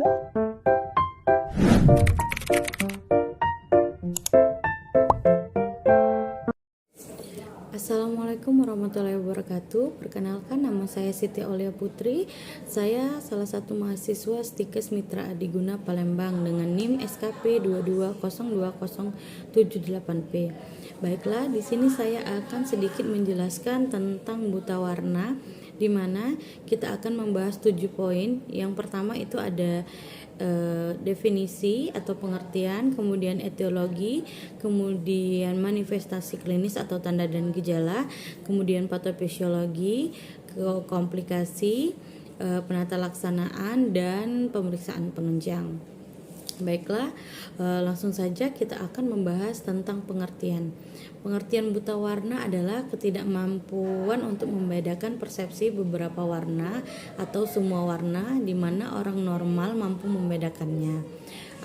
Assalamualaikum warahmatullahi wabarakatuh. Perkenalkan, nama saya Siti Aulia Putri. Saya salah satu mahasiswa Stikes Mitra Adiguna Palembang dengan NIM SKP 22020778P. Baiklah, di sini saya akan sedikit menjelaskan tentang buta warna, di mana kita akan membahas 7 poin. Yang pertama itu ada definisi atau pengertian, kemudian etiologi, kemudian manifestasi klinis atau tanda dan gejala, kemudian patofisiologi, komplikasi, penata laksanaan, dan pemeriksaan penunjang. Baiklah, langsung saja kita akan membahas tentang pengertian. Pengertian buta warna adalah ketidakmampuan untuk membedakan persepsi beberapa warna atau semua warna, di mana orang normal mampu membedakannya.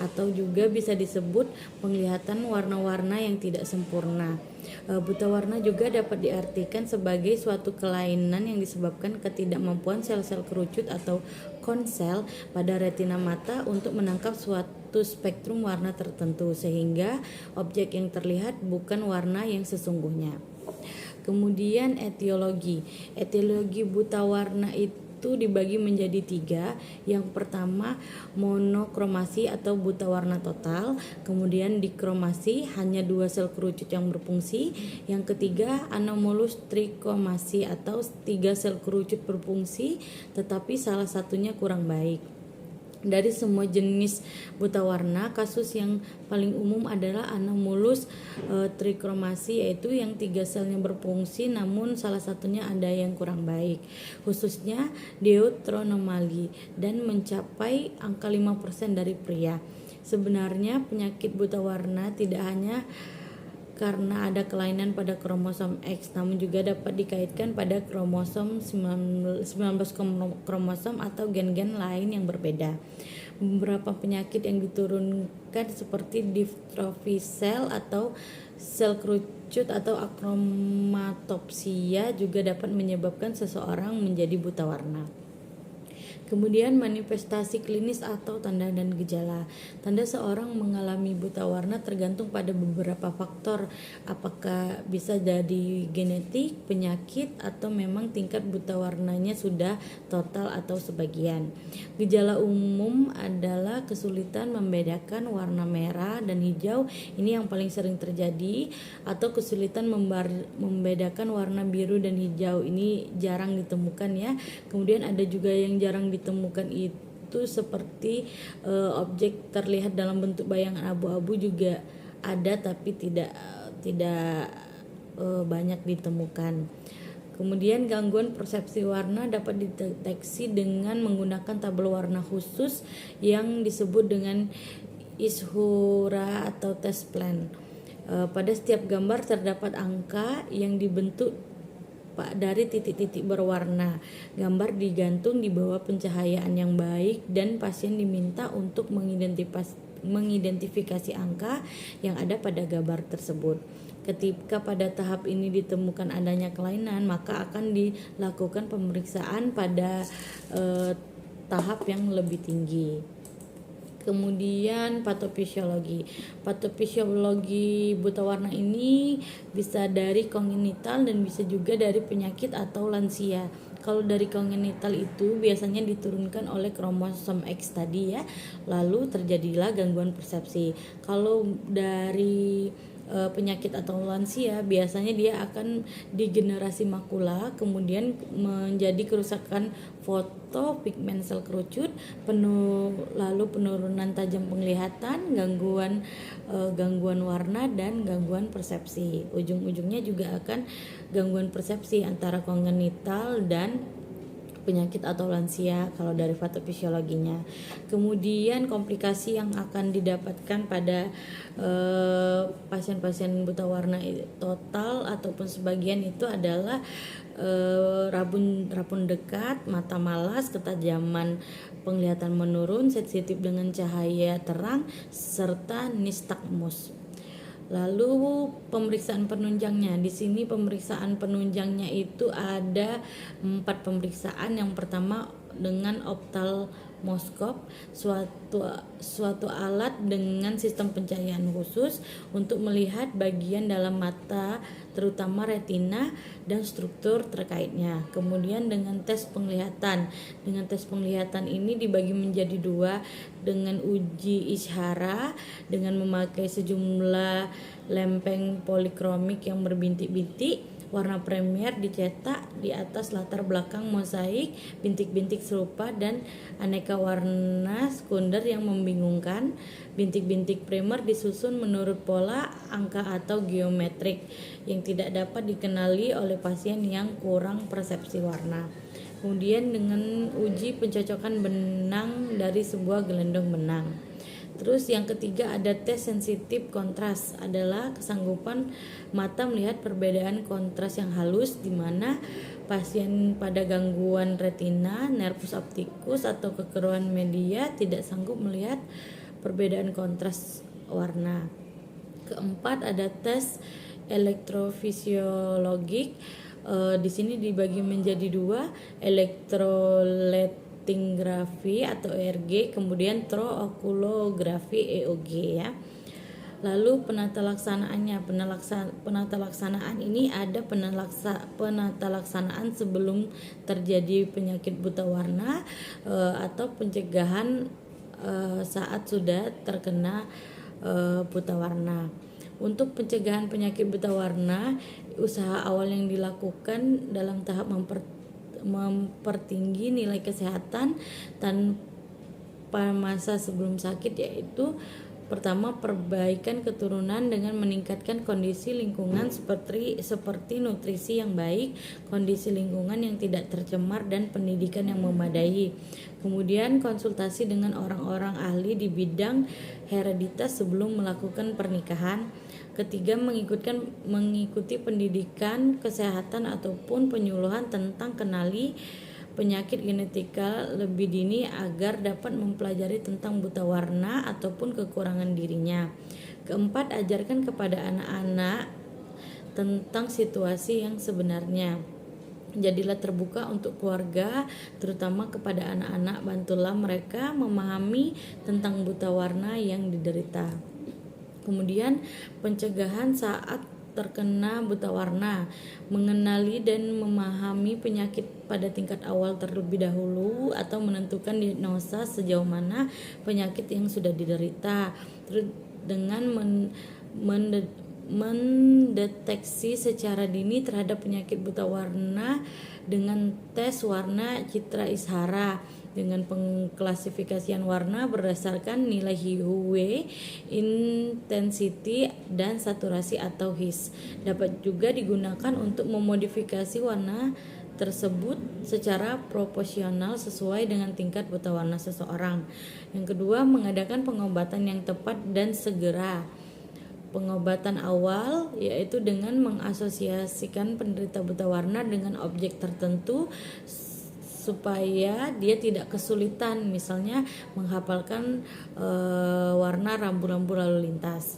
Atau juga bisa disebut penglihatan warna-warna yang tidak sempurna. Buta warna juga dapat diartikan sebagai suatu kelainan yang disebabkan ketidakmampuan sel-sel kerucut atau konsel pada retina mata untuk menangkap suatu spektrum warna tertentu, sehingga objek yang terlihat bukan warna yang sesungguhnya. Kemudian etiologi buta warna itu dibagi menjadi 3. Yang pertama, monokromasi atau buta warna total. Kemudian dikromasi, hanya 2 sel kerucut yang berfungsi. Yang ketiga, anomalus trikromasi atau 3 sel kerucut berfungsi tetapi salah satunya kurang baik. Dari semua jenis buta warna, kasus yang paling umum adalah anomalus trikromasi, yaitu yang 3 selnya berfungsi namun salah satunya ada yang kurang baik, khususnya deuteronomali, dan mencapai angka 5% dari pria. Sebenarnya penyakit buta warna tidak hanya karena ada kelainan pada kromosom X, namun juga dapat dikaitkan pada kromosom 19 kromosom atau gen-gen lain yang berbeda. Beberapa penyakit yang diturunkan seperti distrofi sel atau sel kerucut atau akromatopsia juga dapat menyebabkan seseorang menjadi buta warna. Kemudian manifestasi klinis atau tanda dan gejala. Tanda seorang mengalami buta warna tergantung pada beberapa faktor, apakah bisa jadi genetik, penyakit, atau memang tingkat buta warnanya sudah total atau sebagian. Gejala umum adalah kesulitan membedakan warna merah dan hijau, ini yang paling sering terjadi, atau kesulitan membedakan warna biru dan hijau, ini jarang ditemukan ya. Kemudian ada juga yang jarang ditemukan itu seperti objek terlihat dalam bentuk bayangan abu-abu juga ada, tapi tidak banyak ditemukan. Kemudian gangguan persepsi warna dapat dideteksi dengan menggunakan tabel warna khusus yang disebut dengan ishura atau test plan. Pada setiap gambar terdapat angka yang dibentuk dari titik-titik berwarna. Gambar digantung di bawah pencahayaan yang baik dan pasien diminta untuk mengidentifikasi angka yang ada pada gambar tersebut. Ketika pada tahap ini ditemukan adanya kelainan, maka akan dilakukan pemeriksaan pada tahap yang lebih tinggi. Kemudian patofisiologi buta warna ini bisa dari kongenital dan bisa juga dari penyakit atau lansia. Kalau dari kongenital itu biasanya diturunkan oleh kromosom X tadi ya, lalu terjadilah gangguan persepsi. Kalau dari penyakit atau lansia biasanya dia akan degenerasi makula, kemudian menjadi kerusakan foto pigmen sel kerucut, lalu penurunan tajam penglihatan, gangguan warna, dan gangguan persepsi. Ujung-ujungnya juga akan gangguan persepsi antara kongenital dan penyakit atau lansia kalau dari patofisiologinya. Kemudian komplikasi yang akan didapatkan pada pasien-pasien buta warna total ataupun sebagian itu adalah rabun dekat, mata malas, ketajaman penglihatan menurun, sensitif dengan cahaya terang, serta nistagmus. Lalu pemeriksaan penunjangnya, di sini pemeriksaan penunjangnya itu ada 4 pemeriksaan. Yang pertama dengan optalmoskop, suatu alat dengan sistem pencahayaan khusus untuk melihat bagian dalam mata, terutama retina dan struktur terkaitnya. Kemudian dengan tes penglihatan. Dengan tes penglihatan ini dibagi menjadi dua, dengan uji isyara dengan memakai sejumlah lempeng polikromik yang berbintik-bintik. Warna primer dicetak di atas latar belakang mosaik, bintik-bintik serupa dan aneka warna sekunder yang membingungkan. Bintik-bintik primer disusun menurut pola, angka atau geometrik yang tidak dapat dikenali oleh pasien yang kurang persepsi warna. Kemudian dengan uji pencocokan benang dari sebuah gelendong benang. Terus yang ketiga ada tes sensitif kontras, adalah kesanggupan mata melihat perbedaan kontras yang halus, di mana pasien pada gangguan retina, nervus optikus atau kekeruan media tidak sanggup melihat perbedaan kontras warna. Keempat ada tes elektrofisiologik. Di sini dibagi menjadi dua, elektroletingrafi atau ERG, kemudian trookulografi EOG ya. Lalu penata laksanaannya, penata laksanaan ini ada penata laksanaan sebelum terjadi penyakit buta warna atau pencegahan saat sudah terkena buta warna. Untuk pencegahan penyakit buta warna, usaha awal yang dilakukan dalam tahap mempertinggi nilai kesehatan tanpa masa sebelum sakit, yaitu pertama, perbaikan keturunan dengan meningkatkan kondisi lingkungan seperti nutrisi yang baik, kondisi lingkungan yang tidak tercemar, dan pendidikan yang memadai. Kemudian konsultasi dengan orang-orang ahli di bidang hereditas sebelum melakukan pernikahan. Ketiga, mengikuti pendidikan kesehatan ataupun penyuluhan tentang kenali penyakit genetika lebih dini agar dapat mempelajari tentang buta warna ataupun kekurangan dirinya. Keempat, ajarkan kepada anak-anak tentang situasi yang sebenarnya. Jadilah terbuka untuk keluarga, terutama kepada anak-anak. Bantulah mereka memahami tentang buta warna yang diderita. Kemudian pencegahan saat terkena buta warna, mengenali dan memahami penyakit pada tingkat awal terlebih dahulu atau menentukan diagnosa sejauh mana penyakit yang sudah diderita. Terus dengan mendeteksi secara dini terhadap penyakit buta warna dengan tes warna citra ishara, dengan pengklasifikasian warna berdasarkan nilai hue, intensity, dan saturasi atau HIS. Dapat juga digunakan untuk memodifikasi warna tersebut secara proporsional sesuai dengan tingkat buta warna seseorang. Yang kedua, mengadakan pengobatan yang tepat dan segera. Pengobatan awal yaitu dengan mengasosiasikan penderita buta warna dengan objek tertentu supaya dia tidak kesulitan, misalnya menghafalkan warna rambu-rambu lalu lintas.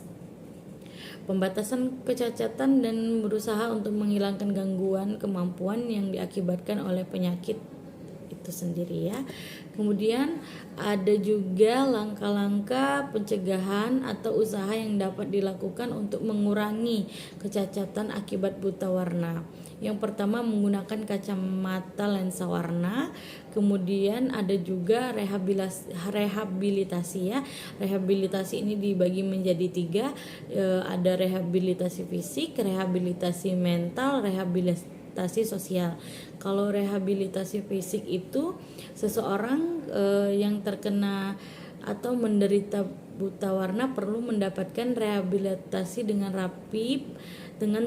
Pembatasan kecacatan dan berusaha untuk menghilangkan gangguan kemampuan yang diakibatkan oleh penyakit itu sendiri ya. Kemudian ada juga langkah-langkah pencegahan atau usaha yang dapat dilakukan untuk mengurangi kecacatan akibat buta warna. Yang pertama, menggunakan kacamata lensa warna. Kemudian ada juga rehabilitasi ya. Rehabilitasi ini dibagi menjadi tiga. Ada rehabilitasi fisik, rehabilitasi mental, rehabilitasi sosial. Kalau rehabilitasi fisik itu seseorang yang terkena atau menderita buta warna perlu mendapatkan rehabilitasi dengan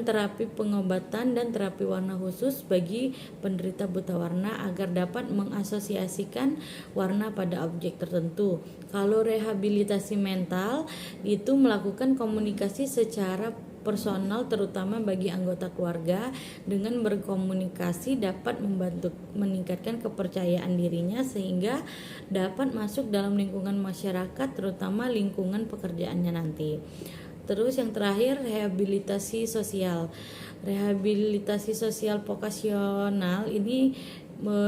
terapi pengobatan dan terapi warna khusus bagi penderita buta warna agar dapat mengasosiasikan warna pada objek tertentu. Kalau rehabilitasi mental itu melakukan komunikasi secara personal terutama bagi anggota keluarga. Dengan berkomunikasi dapat membantu meningkatkan kepercayaan dirinya sehingga dapat masuk dalam lingkungan masyarakat, terutama lingkungan pekerjaannya nanti. Terus yang terakhir, rehabilitasi sosial. Rehabilitasi sosial vokasional ini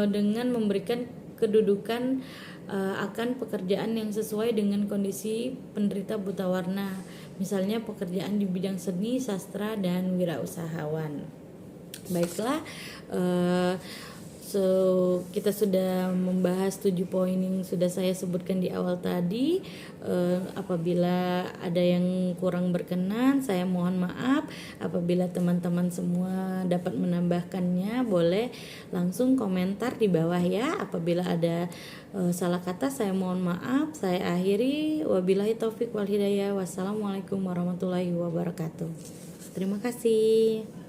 dengan memberikan kedudukan akan pekerjaan yang sesuai dengan kondisi penderita buta warna, misalnya pekerjaan di bidang seni, sastra, dan wirausahawan. Baiklah, kita sudah membahas 7 poin yang sudah saya sebutkan di awal tadi. Apabila ada yang kurang berkenan, saya mohon maaf. Apabila teman-teman semua dapat menambahkannya, boleh langsung komentar di bawah ya. Apabila ada salah kata, saya mohon maaf. Saya akhiri. Wabillahi taufik wal hidayah. Wassalamualaikum warahmatullahi wabarakatuh. Terima kasih.